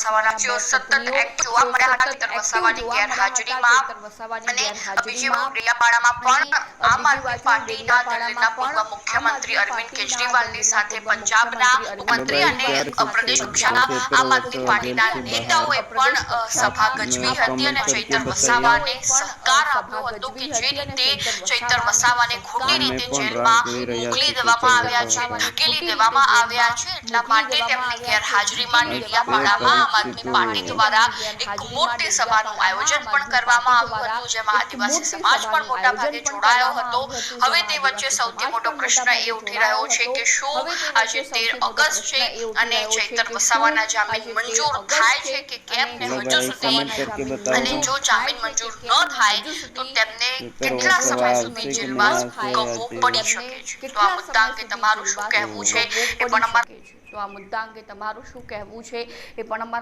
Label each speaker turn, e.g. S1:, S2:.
S1: વસાવાના સતત એક્ટિવ જોવા મળ્યા હતા ચૈતર વસાવાની ગેરહાજરીમાં અને બીજી બાજુ ડેડિયાપાડામાં પણ આમ આદમી પાર્ટીના દિલ્હીના પૂર્વ મુખ્યમંત્રી અરવિંદ કેજરીવાલની સાથે પંજાબના મંત્રી અને પ્રદેશ કક્ષાના આમ આદમી પાર્ટીના નેતાઓએ પણ સભા ગજવી હતી અને ચૈતર વસાવાને સહકાર આપ્યો હતો કે જે રીતે ચૈતર વસાવાને ખોટી રીતે જેલમાં મોકલી દેવામાં આવ્યા છે, ધકેલી દેવામાં આવ્યા છે, એટલા માટે તેમની ગેરહાજરીમાં ડેડિયાપાડામાં આમ આદમી પાર્ટી દ્વારા એક મોટી સભાનું આયોજન પણ કરવામાં આવ્યું હતું, જેમાં આદિવાસી સમાજ પણ મોટા ભાગે જોડાયો હતો। હવે તે વચ્ચે સૌથી મોટો પ્રશ્ન એ ઉઠી રહ્યો છે કે શું આજે 13 ઓગસ્ટ છે અને ચૈતર વસાવાના જામીન મંજૂર થાય છે કે કેમ ને હજુ સુધી, અને જો જામીન મંજૂર ન થાય તો તેમને કેટલા સમય સુધી જેલવાસ ભોગવવો પડી શકે છે। તો આ મુદ્દા અંગે તમારું શું કહેવું છે એ પણ અમારા